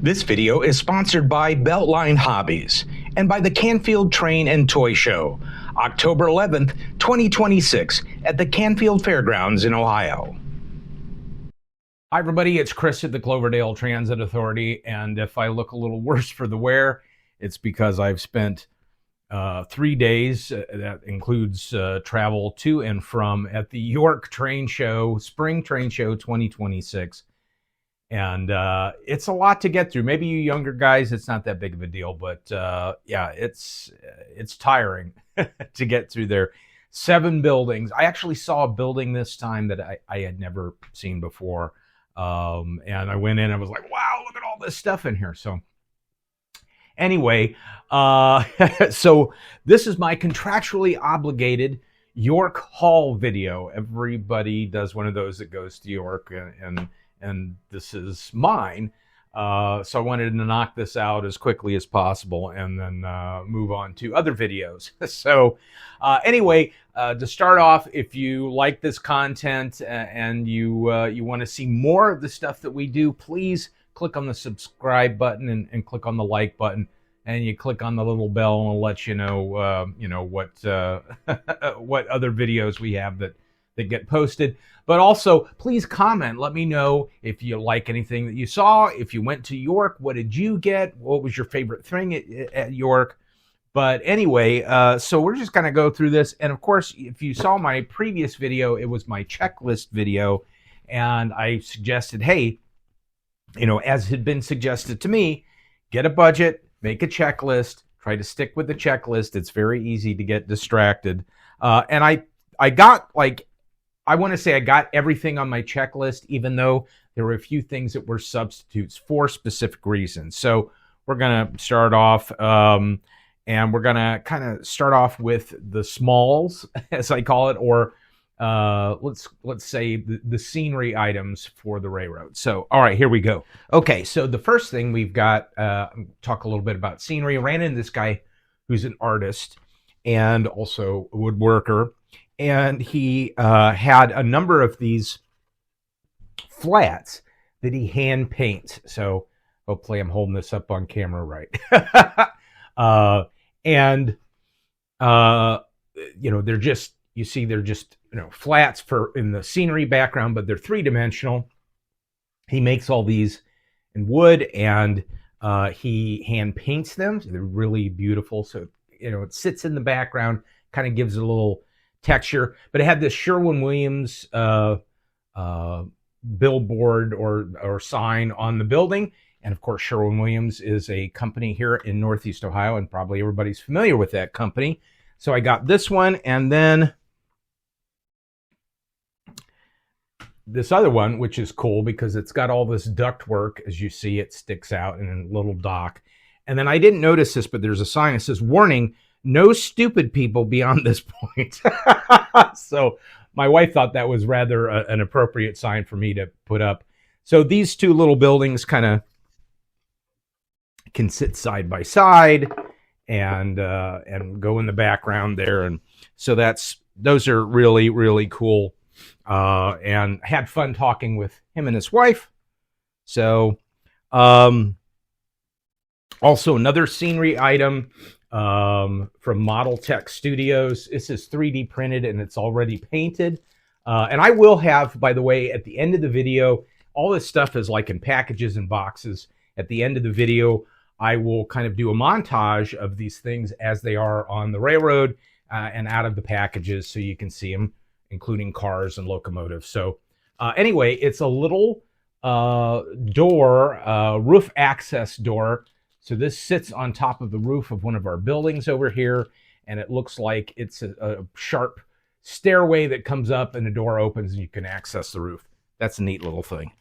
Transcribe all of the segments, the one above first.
This video is sponsored by Beltline Hobbies and by the Canfield Train and Toy Show, October 11th, 2026 at the Canfield Fairgrounds in Ohio. Hi everybody, it's Chris at the Cloverdale Transit Authority, and if I look a little worse for the wear, it's because I've spent 3 days, that includes travel to and from, at the York Train Show, Spring Train Show 2026. And it's a lot to get through. Maybe you younger guys, it's not that big of a deal, but yeah, it's tiring to get through there. 7 buildings. I actually saw a building this time that I had never seen before. And I went in and I was like, wow, look at all this stuff in here. So anyway, so this is my contractually obligated York Hall video. Everybody does one of those that goes to York, and this is mine. So I wanted to knock this out as quickly as possible and then move on to other videos. So anyway, to start off, if you like this content and you want to see more of the stuff that we do, please click on the subscribe button and click on the like button, and you click on the little bell and it'll let you know what what other videos we have that get posted. But also, please comment. Let me know if you like anything that you saw. If you went to York, what did you get? What was your favorite thing at York? But anyway, so we're just going to go through this. And of course, if you saw my previous video, it was my checklist video. And I suggested, hey, as had been suggested to me, get a budget, make a checklist, try to stick with the checklist. It's very easy to get distracted. And I got, like, I want to say I got everything on my checklist, even though there were a few things that were substitutes for specific reasons. So we're going to start off, and we're going to kind of start off with the smalls, as I call it, or let's say the scenery items for the railroad. So, all right, here we go. Okay, so the first thing we've got, talk a little bit about scenery. I ran into this guy who's an artist and also a woodworker. And he had a number of these flats that he hand paints. So hopefully I'm holding this up on camera right. They're just, you see, they're just, flats in the scenery background, but they're 3-dimensional. He makes all these in wood, and he hand paints them. So they're really beautiful. So, it sits in the background, kind of gives it a little texture, but it had this Sherwin-Williams billboard or sign on the building. And of course, Sherwin-Williams is a company here in Northeast Ohio, and probably everybody's familiar with that company. So I got this one, and then this other one, which is cool because it's got all this ductwork. As you see, it sticks out in a little dock. And then I didn't notice this, but there's a sign that says, "Warning, no stupid people beyond this point." So my wife thought that was rather an appropriate sign for me to put up. So these two little buildings kind of can sit side by side and go in the background there. And so those are really, really cool. And had fun talking with him and his wife. So also another scenery item from Model Tech Studios. This is 3D printed and it's already painted. And I will have, by the way, at the end of the video, all this stuff is like in packages and boxes. At the end of the video, I will kind of do a montage of these things as they are on the railroad and out of the packages, so you can see them, including cars and locomotives. So anyway, it's a little door, roof access door. So this sits on top of the roof of one of our buildings over here, and it looks like it's a sharp stairway that comes up and the door opens and you can access the roof. That's a neat little thing.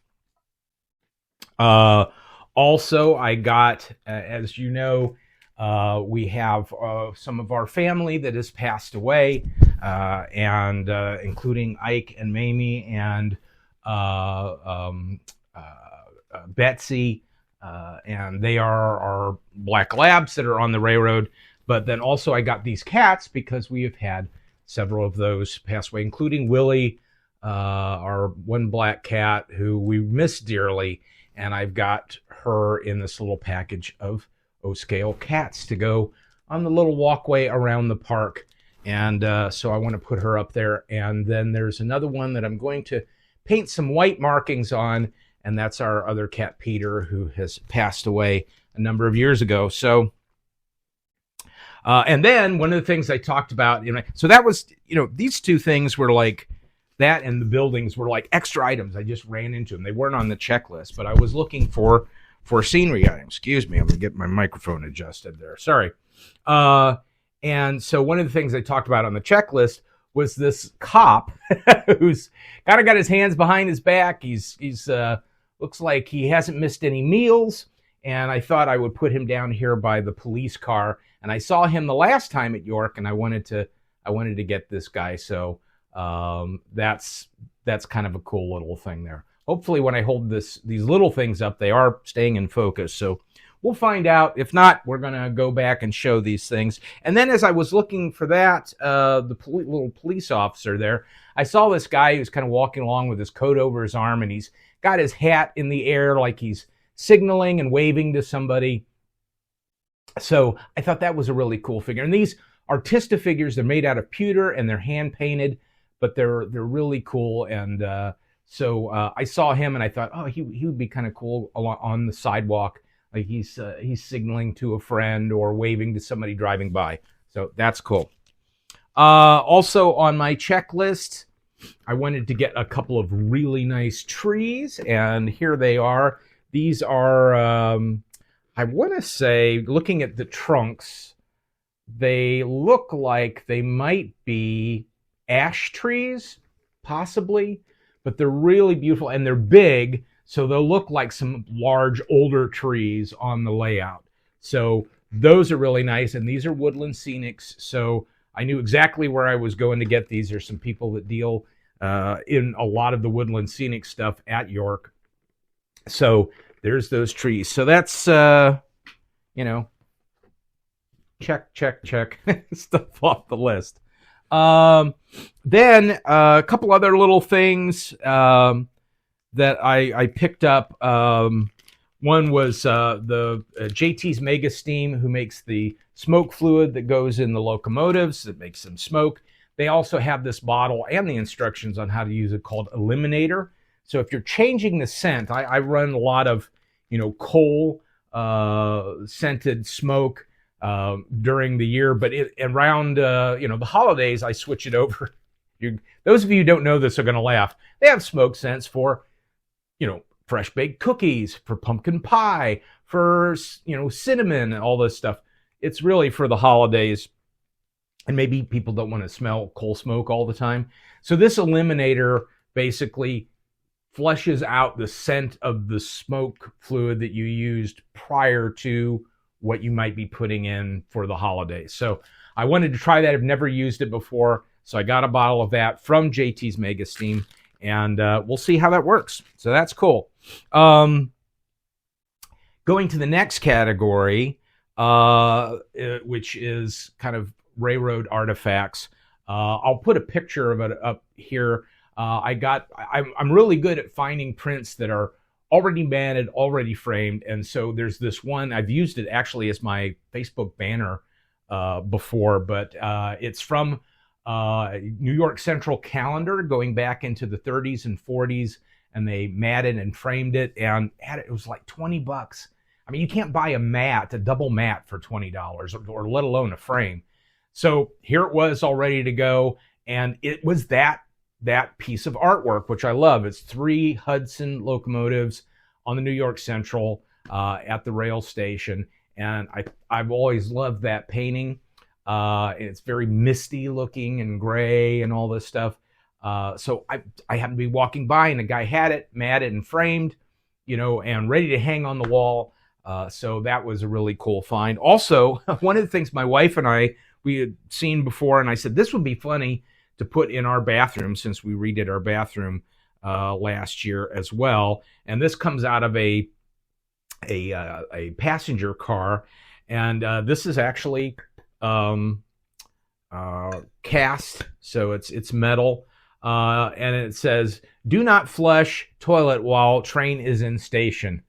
Also, I got, as you know, we have some of our family that has passed away, and including Ike and Mamie and Betsy. And they are our black labs that are on the railroad. But then also I got these cats because we have had several of those pass away, including Willie, our one black cat who we miss dearly. and I've got her in this little package of O-scale cats to go on the little walkway around the park. And so I want to put her up there. And then there's another one that I'm going to paint some white markings on, and that's our other cat, Peter, who has passed away a number of years ago. So, and then one of the things I talked about, so that was, these two things were like, that and the buildings were like extra items. I just ran into them. They weren't on the checklist, but I was looking for scenery items. Excuse me, I'm going to get my microphone adjusted there. Sorry. And so one of the things I talked about on the checklist was this cop who's kind of got his hands behind his back. He's looks like he hasn't missed any meals. And I thought I would put him down here by the police car. And I saw him the last time at York, and I wanted to get this guy. So that's kind of a cool little thing there. Hopefully when I hold these little things up, they are staying in focus. So we'll find out. If not, we're going to go back and show these things. And then as I was looking for that, little police officer there, I saw this guy who's kind of walking along with his coat over his arm, and he's got his hat in the air like he's signaling and waving to somebody. So I thought that was a really cool figure. And these artista figures, they're made out of pewter and they're hand painted, but they're really cool. And so I saw him and I thought, oh, he would be kind of cool on the sidewalk. Like he's signaling to a friend or waving to somebody driving by. So that's cool. Also on my checklist, I wanted to get a couple of really nice trees, and here they are. These are, I want to say, looking at the trunks, they look like they might be ash trees, possibly, but they're really beautiful and they're big. So they'll look like some large, older trees on the layout. So those are really nice. And these are Woodland Scenics. So I knew exactly where I was going to get these. There's some people that deal in a lot of the Woodland Scenic stuff at York. So there's those trees. So that's, check stuff off the list. Then a couple other little things that I picked up. One was the JT's Mega Steam, who makes the smoke fluid that goes in the locomotives that makes them smoke. They also have this bottle and the instructions on how to use it called Eliminator. So if you're changing the scent, I run a lot of, coal scented smoke during the year, but around the holidays, I switch it over. Those of you who don't know this are going to laugh. They have smoke scents for, fresh baked cookies, for pumpkin pie, for, cinnamon and all this stuff. It's really for the holidays. And maybe people don't want to smell coal smoke all the time. So this Eliminator basically flushes out the scent of the smoke fluid that you used prior to what you might be putting in for the holidays. So I wanted to try that. I've never used it before. So I got a bottle of that from JT's Mega Steam, and we'll see how that works. So that's cool. Going to the next category, which is kind of railroad artifacts. I'll put a picture of it up here. I'm really good at finding prints that are already matted, already framed. And so there's this one, I've used it actually as my Facebook banner before, but it's from New York Central Calendar going back into the 30s and 40s, and they matted and framed it and it was like $20. I mean, you can't buy a double mat for $20 or let alone a frame. So here it was all ready to go. And it was that piece of artwork, which I love. It's 3 Hudson locomotives on the New York Central at the rail station. And I've always loved that painting. It's very misty looking and gray and all this stuff. So I happened to be walking by and the guy had it matted and framed, and ready to hang on the wall. So that was a really cool find. Also, one of the things my wife and we had seen before, and I said, this would be funny to put in our bathroom since we redid our bathroom last year as well. And this comes out of a passenger car. And this is actually cast, so it's metal. And it says, "Do not flush toilet while train is in station."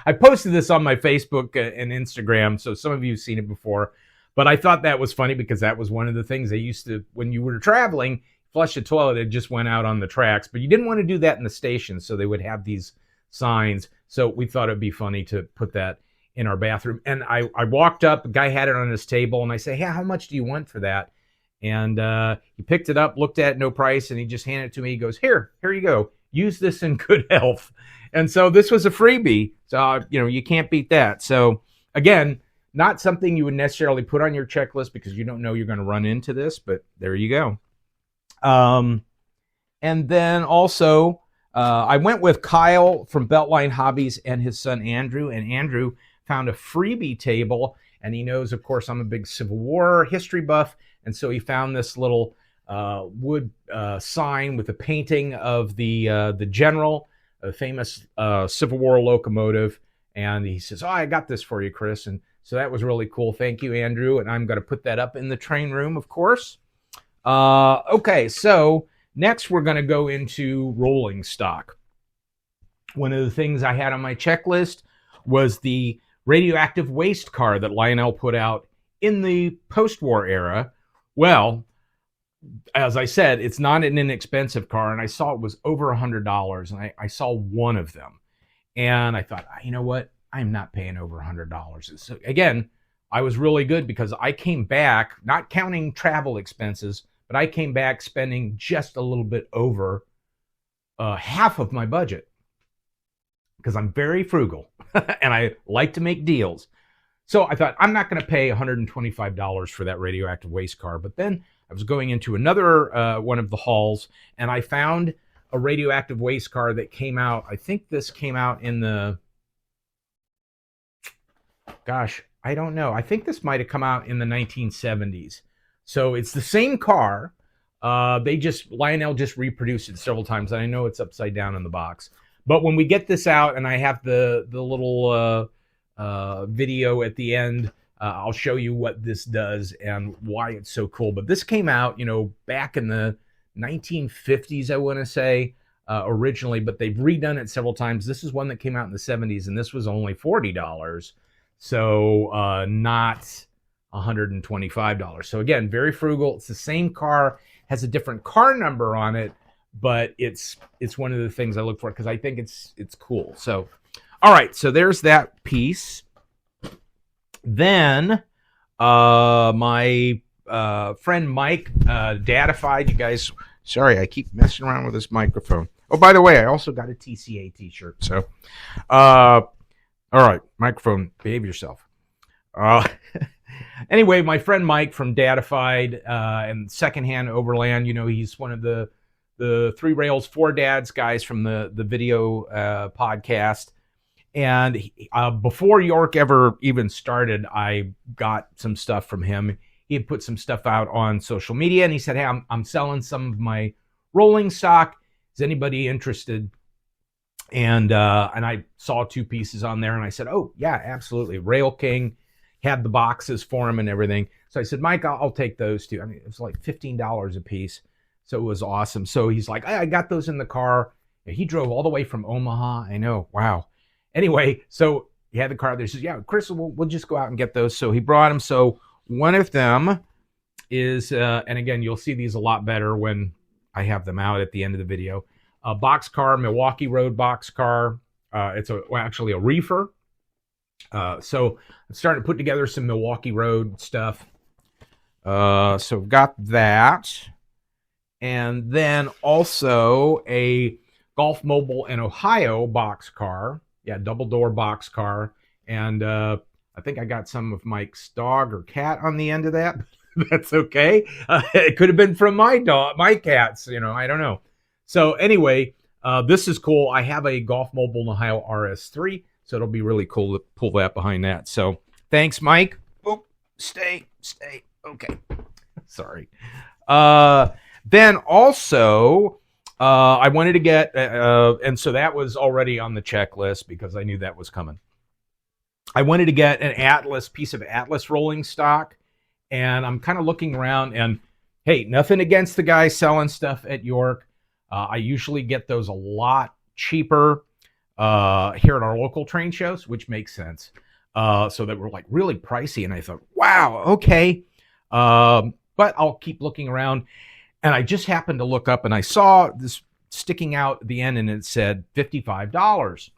I posted this on my Facebook and Instagram, so some of you have seen it before. But I thought that was funny because that was one of the things they used to, when you were traveling, flush the toilet, it just went out on the tracks. But you didn't want to do that in the station, so they would have these signs. So we thought it'd be funny to put that in our bathroom. And I walked up, the guy had it on his table, and I say, hey, how much do you want for that? And he picked it up, looked at it, no price, and he just handed it to me. He goes, here you go. Use this in good health. And so this was a freebie. So, you can't beat that. So again, not something you would necessarily put on your checklist because you don't know you're going to run into this, but there you go. And then also, I went with Kyle from Beltline Hobbies and his son Andrew, and Andrew found a freebie table, and he knows, of course, I'm a big Civil War history buff, and so he found this little wood sign with a painting of the general, a famous Civil War locomotive, and he says, oh, I got this for you, Chris, and so that was really cool. Thank you, Andrew, and I'm going to put that up in the train room, of course. Okay, so next we're going to go into rolling stock. One of the things I had on my checklist was the radioactive waste car that Lionel put out in the post-war era. Well, as I said, it's not an inexpensive car, and I saw it was over $100, and I saw one of them. And I thought, you know what? I'm not paying over $100. So again, I was really good because I came back, not counting travel expenses, but I came back spending just a little bit over half of my budget because I'm very frugal and I like to make deals. So I thought, I'm not going to pay $125 for that radioactive waste car. But then I was going into another one of the halls, and I found a radioactive waste car that came out. I think this came out in the, gosh, I don't know. I think this might have come out in the 1970s. So it's the same car. Lionel just reproduced it several times. And I know it's upside down in the box. But when we get this out and I have the little video at the end, I'll show you what this does and why it's so cool. But this came out, back in the 1950s, I want to say, originally. But they've redone it several times. This is one that came out in the 70s, and this was only $40. So not $125. So again, very frugal. It's the same car, has a different car number on it, but it's one of the things I look for because I think it's cool. So, all right, so there's that piece. Then my friend Mike, Dadified, you guys, sorry, I keep messing around with this microphone. Oh, by the way, I also got a TCA t-shirt. So, all right, microphone, behave yourself. Anyway, my friend Mike from Dadified and Secondhand Overland, he's one of the Three Rails, Four Dads guys from the video podcast. And before York ever even started, I got some stuff from him. He had put some stuff out on social media, and he said, hey, I'm selling some of my rolling stock. Is anybody interested? And I saw two pieces on there, and I said, oh, yeah, absolutely. Rail King had the boxes for him and everything. So I said, Mike, I'll take those two. I mean, it was like $15 a piece. So it was awesome. So he's like, I got those in the car. He drove all the way from Omaha. I know. Wow. Anyway, so he had the car there. He says, yeah, Chris, we'll just go out and get those. So he brought them. So one of them is, and again, you'll see these a lot better when I have them out at the end of the video. A boxcar, Milwaukee Road boxcar. It's actually a reefer. So I'm starting to put together some Milwaukee Road stuff. So I've got that. And then also a Golf Mobile in Ohio boxcar. Yeah, double door boxcar. And I think I got some of Mike's dog or cat on the end of that. That's okay. It could have been from my cats, I don't know. So anyway, this is cool. I have a Golf Mobile in Ohio RS3. So it'll be really cool to pull that behind that. So thanks, Mike. Oh, stay. Okay. Sorry. Then also, I wanted to get, and so that was already on the checklist because I knew that was coming. I wanted to get an piece of Atlas rolling stock, and I'm kind of looking around, and hey, nothing against the guy selling stuff at York. I usually get those a lot cheaper. here at our local train shows, which makes sense. So that were like really pricey, and I thought, wow, okay. But I'll keep looking around, and I just happened to look up, and I saw this sticking out at the end, and it said $55,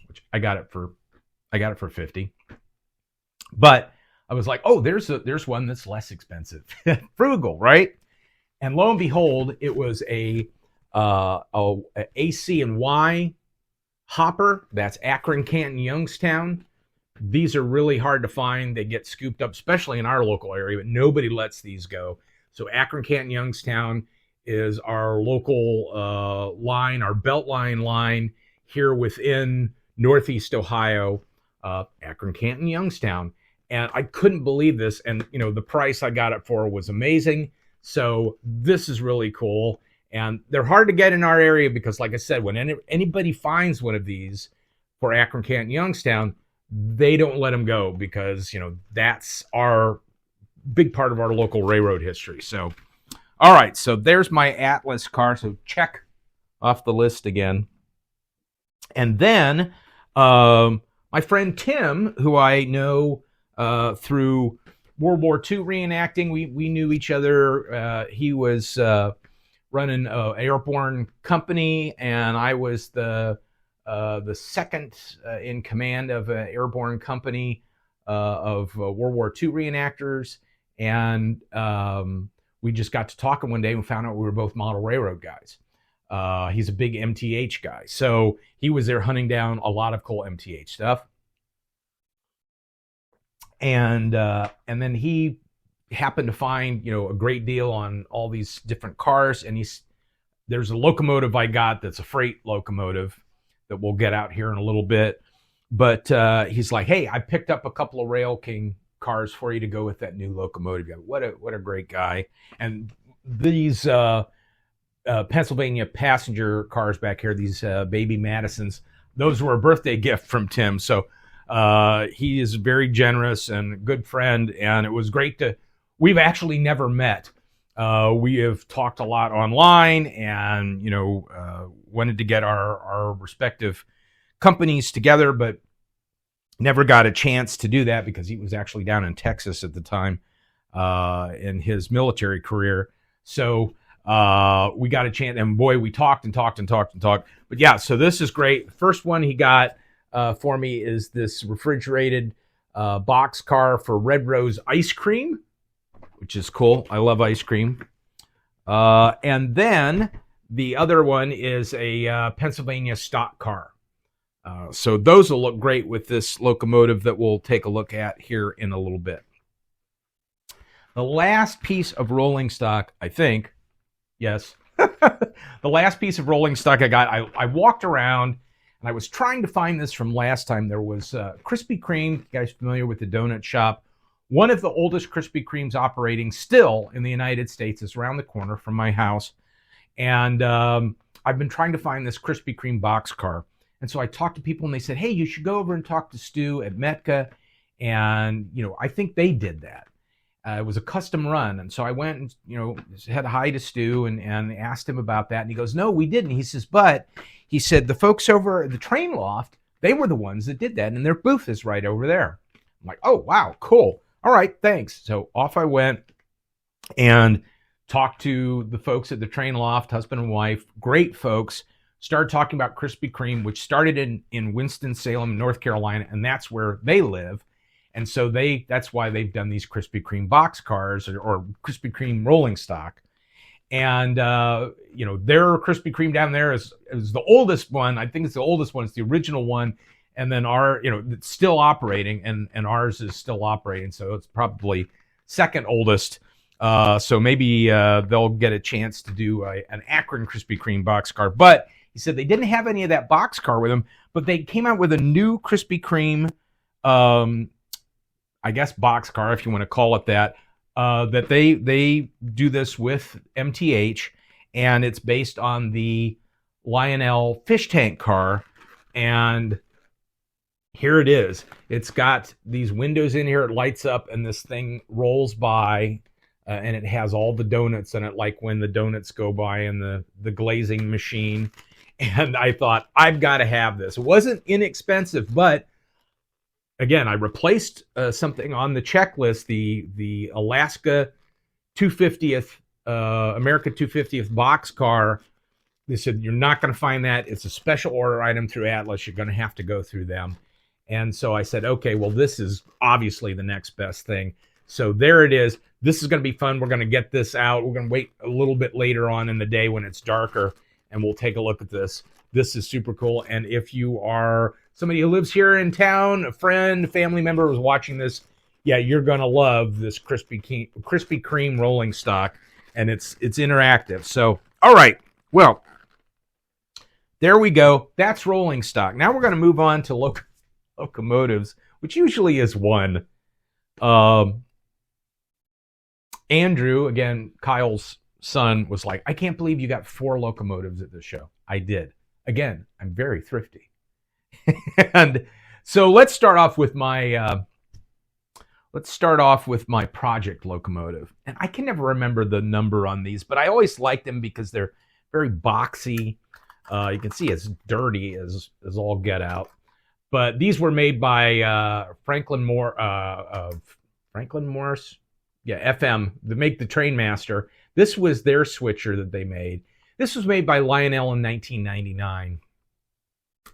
which I got it for 50. But I was like, oh, there's one that's less expensive, frugal, right? And lo and behold, it was a AC and Y hopper. That's Akron, Canton, Youngstown. These are really hard to find. They get scooped up, especially in our local area, but nobody lets these go. So Akron, Canton, Youngstown is our local line, our Beltline line here within Northeast Ohio, Akron, Canton, Youngstown. And I couldn't believe this. And, the price I got it for was amazing. So this is really cool. And they're hard to get in our area because, like I said, when anybody finds one of these for Akron, Canton, Youngstown, they don't let them go because, that's our big part of our local railroad history. So, all right. So there's my Atlas car. So check off the list again. And then my friend Tim, who I know through World War II reenacting, we knew each other. He was running an airborne company, and I was the second in command of an airborne company of World War II reenactors. And we just got to talking one day and found out we were both model railroad guys. He's a big MTH guy. So he was there hunting down a lot of cool MTH stuff. And then he happened to find, a great deal on all these different cars. And there's a locomotive I got that's a freight locomotive that we'll get out here in a little bit. But he's like, hey, I picked up a couple of Rail King cars for you to go with that new locomotive. What a great guy. And these Pennsylvania passenger cars back here, these baby Madisons, those were a birthday gift from Tim. So he is very generous and a good friend, and it was great we've actually never met. We have talked a lot online and, wanted to get our respective companies together, but never got a chance to do that because he was actually down in Texas at the time in his military career. So we got a chance, and boy, we talked and talked and talked and talked. But yeah, so this is great. The first one he got for me is this refrigerated box car for Red Rose ice cream, which is cool. I love ice cream. And then the other one is a Pennsylvania stock car. So those will look great with this locomotive that we'll take a look at here in a little bit. The last piece of rolling stock, I think, yes, the last piece of rolling stock I got, I walked around and I was trying to find this from last time. There was Krispy Kreme. You guys familiar with the donut shop? One of the oldest Krispy Kremes operating still in the United States is around the corner from my house. And I've been trying to find this Krispy Kreme boxcar. And so I talked to people and they said, hey, you should go over and talk to Stu at Metka. And, I think they did that. It was a custom run. And so I went and, had hi to Stu and asked him about that. And he goes, no, we didn't. He says, but he said, the folks over at the train loft, they were the ones that did that. And their booth is right over there. I'm like, oh, wow, cool. All right, thanks. So off I went and talked to the folks at the train loft, husband and wife, great folks. Started talking about Krispy Kreme, which started in Winston-Salem, North Carolina, and that's where they live. And so that's why they've done these Krispy Kreme box cars or Krispy Kreme rolling stock. And, their Krispy Kreme down there is the oldest one. I think it's the oldest one. It's the original one. And then it's still operating, and ours is still operating. So it's probably second oldest. So maybe they'll get a chance to do an Akron Krispy Kreme boxcar. But he said they didn't have any of that boxcar with them, but they came out with a new Krispy Kreme, I guess boxcar, if you want to call it that, that they do this with MTH, and it's based on the Lionel fish tank car. And here it is. It's got these windows in here. It lights up, and this thing rolls by, and it has all the donuts in it, like when the donuts go by in the glazing machine. And I thought, I've got to have this. It wasn't inexpensive, but again, I replaced something on the checklist, the Alaska 250th, America 250th boxcar. They said, you're not going to find that. It's a special order item through Atlas. You're going to have to go through them. And so I said, okay, well, this is obviously the next best thing. So there it is. This is going to be fun. We're going to get this out. We're going to wait a little bit later on in the day when it's darker, and we'll take a look at this. This is super cool. And if you are somebody who lives here in town, a friend, a family member who's watching this, yeah, you're going to love this Krispy Kreme rolling stock, and it's interactive. So, all right. Well, there we go. That's rolling stock. Now we're going to move on to locomotives, which usually is one. Andrew, again, Kyle's son, was like, I can't believe you got 4 locomotives at this show. I did. Again, I'm very thrifty. And so let's start off with my project locomotive. And I can never remember the number on these, but I always like them because they're very boxy. You can see it's dirty as all get out. But these were made by Franklin Morris. Yeah, FM, to make the Trainmaster. This was their switcher that they made. This was made by Lionel in 1999.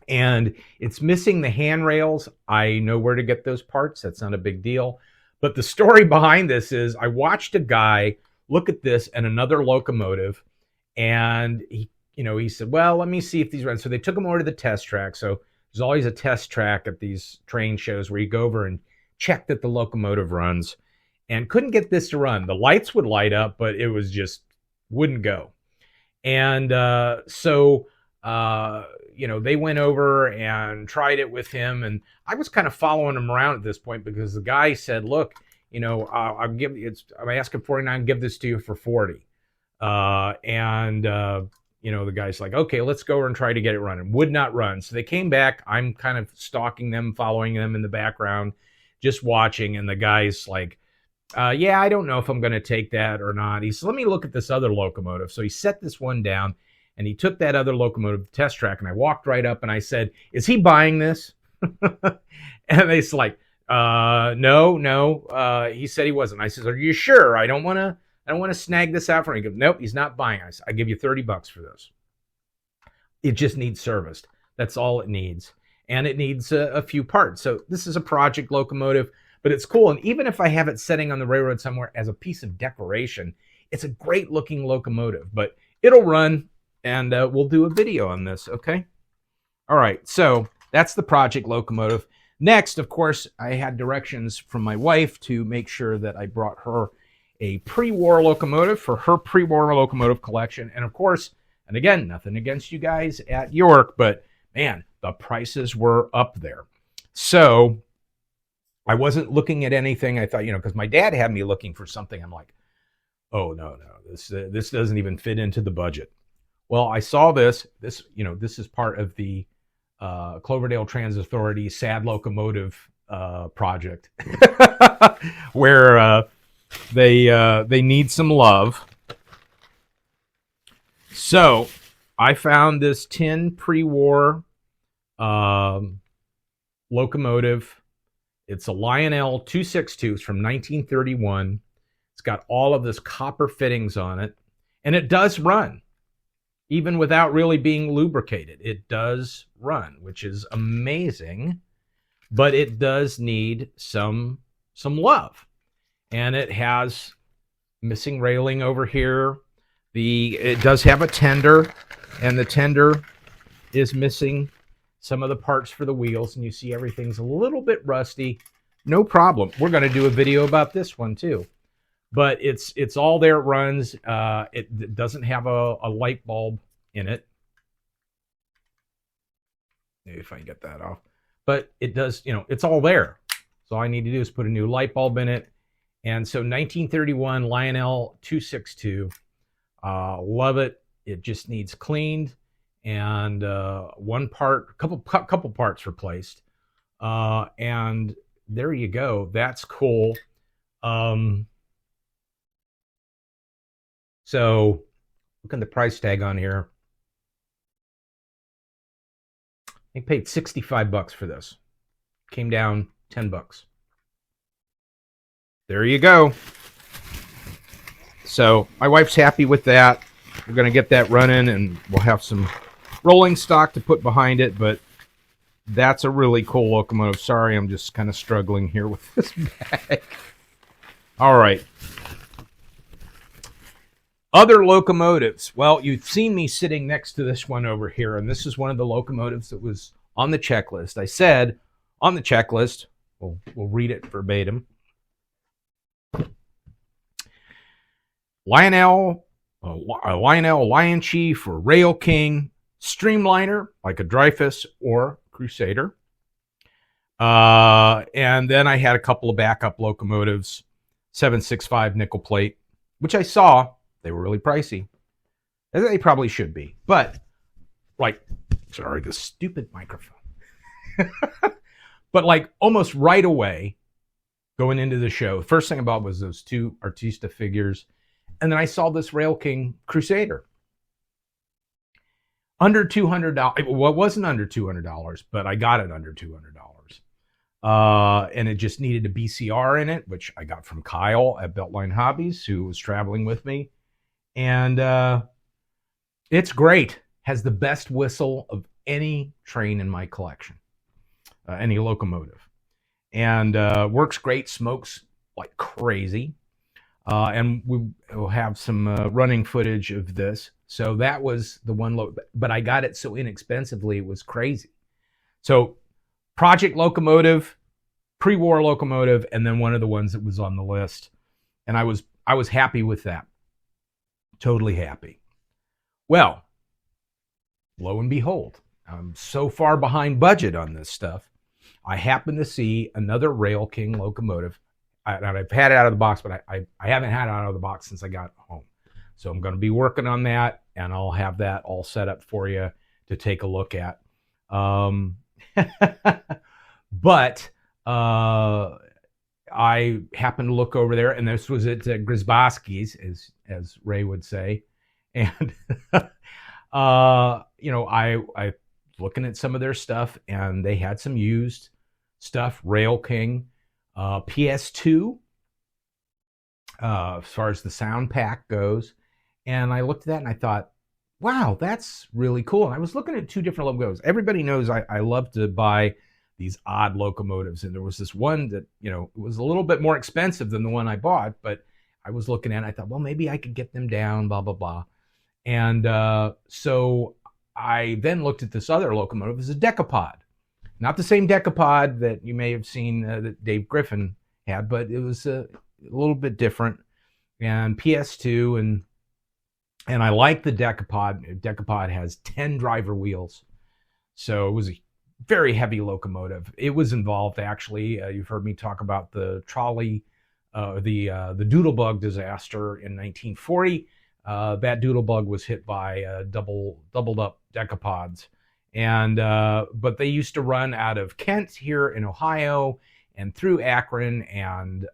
And it's missing the handrails. I know where to get those parts. That's not a big deal. But the story behind this is I watched a guy look at this and another locomotive, and he said, well, let me see if these run. So they took him over to the test track. So there's always a test track at these train shows where you go over and check that the locomotive runs. And couldn't get this to run. The lights would light up, but it was just wouldn't go. And so they went over and tried it with him. And I was kind of following him around at this point because the guy said, look, I'm asking $49, give this to you for $40. The guy's like, okay, let's go over and try to get it running. Would not run. So they came back. I'm kind of stalking them, following them in the background, just watching. And the guy's like, yeah, I don't know if I'm going to take that or not. He said, let me look at this other locomotive. So he set this one down, and he took that other locomotive to test track, and I walked right up, and I said, is he buying this? And they said, like, no. He said he wasn't. I said, are you sure? I don't want to snag this out for him. He goes, nope, he's not buying. I said, I give you $30 for this. It just needs serviced. That's all it needs. And it needs a few parts. So this is a project locomotive. But it's cool, and even if I have it sitting on the railroad somewhere as a piece of decoration, it's a great-looking locomotive. But it'll run, and we'll do a video on this, okay? All right, so that's the project locomotive. Next, of course, I had directions from my wife to make sure that I brought her a pre-war locomotive for her pre-war locomotive collection. And, of course, and again, nothing against you guys at York, but, man, the prices were up there. So I wasn't looking at anything. I thought, because my dad had me looking for something. I'm like, oh, no, this doesn't even fit into the budget. Well, I saw this. This is part of the Cloverdale Transit Authority Sad Locomotive project, where they need some love. So I found this tin pre-war locomotive. It's a Lionel 262. It's from 1931. It's got all of this copper fittings on it. And it does run. Even without really being lubricated. It does run, which is amazing. But it does need some love. And it has missing railing over here. It does have a tender. And the tender is missing some of the parts for the wheels, and you see everything's a little bit rusty. No problem. We're going to do a video about this one too. But it's all there. It runs. It doesn't have a light bulb in it. Maybe if I can get that off. But it does, it's all there. So all I need to do is put a new light bulb in it. And so 1931 Lionel 262. Love it. It just needs cleaned. And couple parts replaced, and there you go. That's cool. So look at the price tag on here. I paid $65 for this. Came down $10. There you go. So my wife's happy with that. We're going to get that running, and we'll have some rolling stock to put behind it, but that's a really cool locomotive. Sorry, I'm just kind of struggling here with this bag. All right. Other locomotives. Well, you've seen me sitting next to this one over here, and this is one of the locomotives that was on the checklist. I said on the checklist, we'll read it verbatim. Lionel Lion Chief or Rail King, Streamliner, like a Dreyfus or Crusader. And then I had a couple of backup locomotives, 765 nickel plate, which I saw. They were really pricey. They probably should be. But, sorry, this stupid microphone. But almost right away, going into the show, the first thing I bought was those two Artista figures. And then I saw this Rail King Crusader. Under $200. Well, it wasn't under $200, but I got it under $200. And it just needed a BCR in it, which I got from Kyle at Beltline Hobbies, who was traveling with me. And it's great. Has the best whistle of any train in my collection, any locomotive. And works great, smokes like crazy. And we will have some running footage of this. So that was the one, but I got it so inexpensively, it was crazy. So project locomotive, pre-war locomotive, and then one of the ones that was on the list. And I was happy with that. Totally happy. Well, lo and behold, I'm so far behind budget on this stuff. I happen to see another Rail King locomotive. I've had it out of the box, but I haven't had it out of the box since I got home. So I'm going to be working on that, and I'll have that all set up for you to take a look at. But I happened to look over there, and this was at Grzybowski's, as Ray would say. And, I looking at some of their stuff, and they had some used stuff, Rail King, PS2, as far as the sound pack goes. And I looked at that and I thought, wow, that's really cool. And I was looking at two different locomotives. Everybody knows I love to buy these odd locomotives. And there was this one that, it was a little bit more expensive than the one I bought, but I was looking at it and I thought, well, maybe I could get them down, blah, blah, blah. And so I then looked at this other locomotive as a decapod. Not the same decapod that you may have seen that Dave Griffin had, but it was a little bit different. And PS2, and I like the decapod. Decapod has 10 driver wheels. So it was a very heavy locomotive. It was involved, actually. You've heard me talk about the trolley, the Doodlebug disaster in 1940. That Doodlebug was hit by doubled up decapods. And but they used to run out of Kent here in Ohio and through Akron and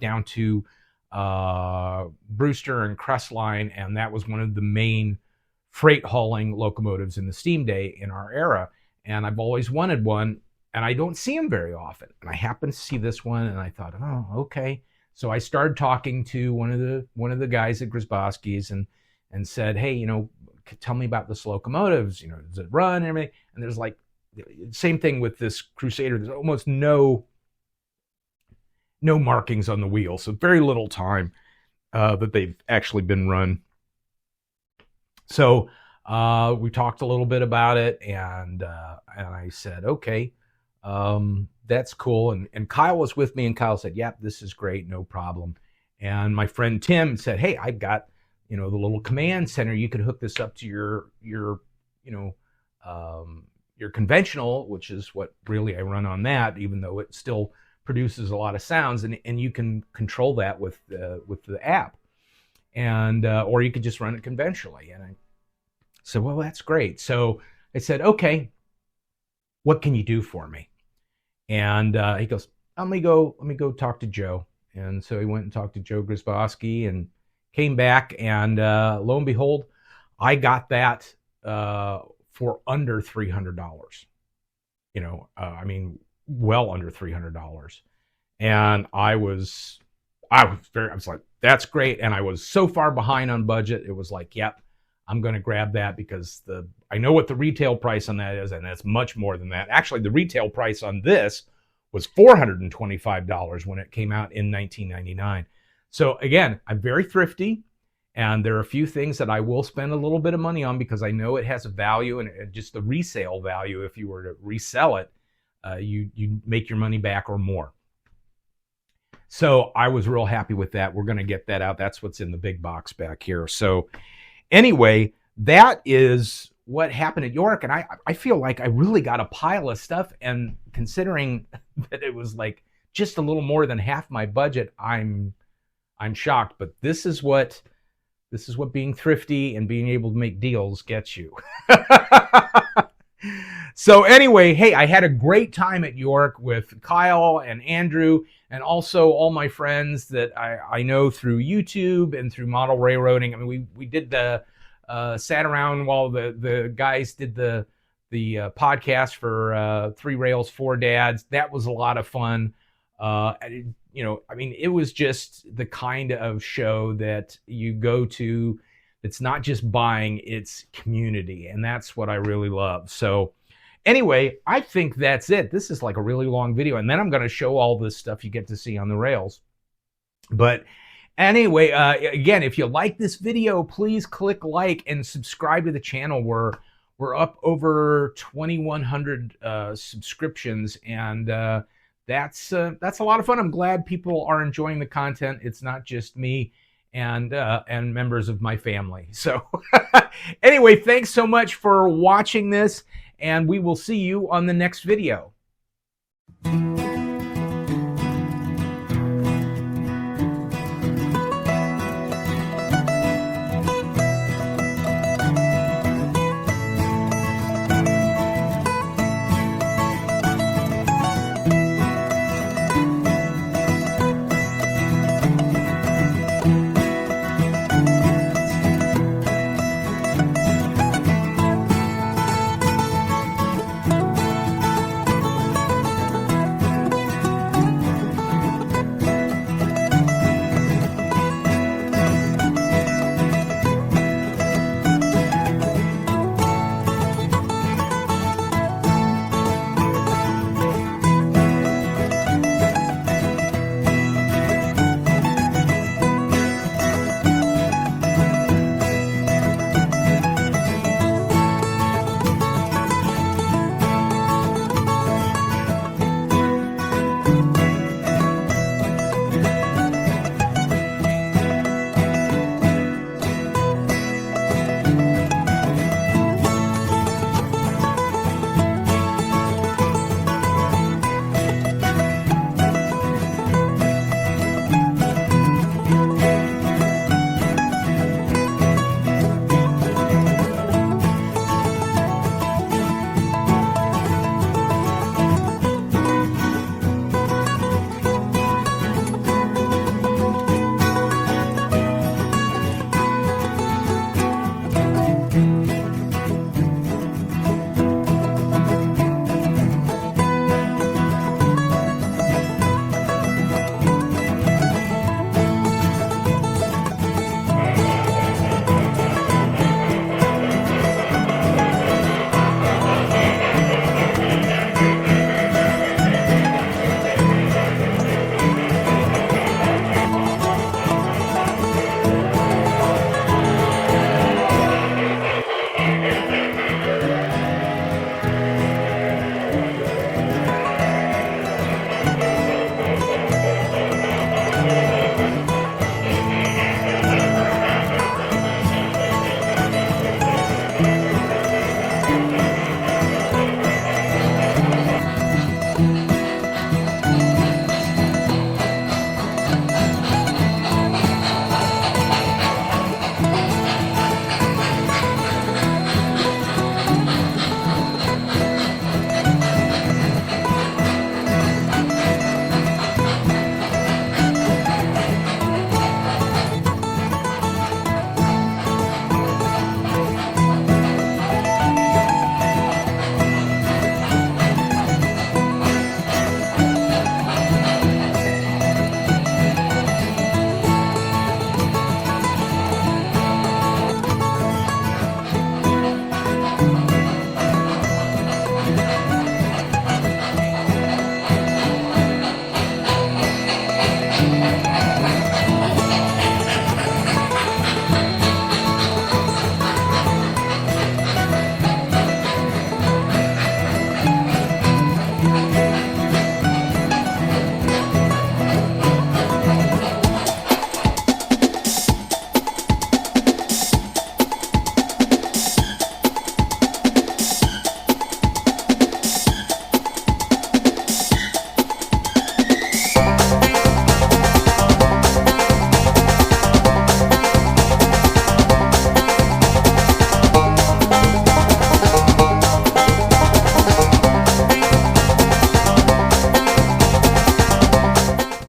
down to Brewster and Crestline, and that was one of the main freight hauling locomotives in the steam day in our era. And I've always wanted one, and I don't see them very often. And I happened to see this one, and I thought, oh, okay. So I started talking to one of the guys at Grzybowski's and said, hey, tell me about this locomotives. Does it run and everything? And there's same thing with this Crusader. There's almost no markings on the wheel, so very little time that they've actually been run. So we talked a little bit about it, and I said, okay, that's cool. And Kyle was with me, and Kyle said, yep, this is great, no problem. And my friend Tim said, hey, I've got the little command center. You could hook this up to your conventional, which is what really I run on that, even though it still produces a lot of sounds, and you can control that with the app, and or you could just run it conventionally. And I said, well, that's great. So I said, okay, what can you do for me? And he goes, let me go talk to Joe. And so he went and talked to Joe Grzybowski and came back, and lo and behold, I got that for under $300. I mean, well under $300. And I was like, that's great. And I was so far behind on budget. It was like, yep, I'm going to grab that because I know what the retail price on that is, and that's much more than that. Actually, the retail price on this was $425 when it came out in 1999. So again, I'm very thrifty, and there are a few things that I will spend a little bit of money on because I know it has a value, and just the resale value, if you were to resell it, you make your money back or more. So I was real happy with that. We're going to get that out. That's what's in the big box back here. So anyway, that is what happened at York. And I feel like I really got a pile of stuff. And considering that it was like just a little more than half my budget, I'm shocked. But this is what being thrifty and being able to make deals gets you. So anyway, hey, I had a great time at York with Kyle and Andrew, and also all my friends that I know through YouTube and through model railroading. I mean, we did sat around while the guys did the podcast for 3 Rails, 4 Dads. That was a lot of fun. I mean, it was just the kind of show that you go to. It's not just buying, it's community. And that's what I really love. So anyway, I think that's it. This is like a really long video. And then I'm going to show all this stuff you get to see on the rails. But anyway, again, if you like this video, please click like and subscribe to the channel. We're up over 2,100 subscriptions. And that's a lot of fun. I'm glad people are enjoying the content. It's not just me and members of my family. So anyway, thanks so much for watching this, and we will see you on the next video.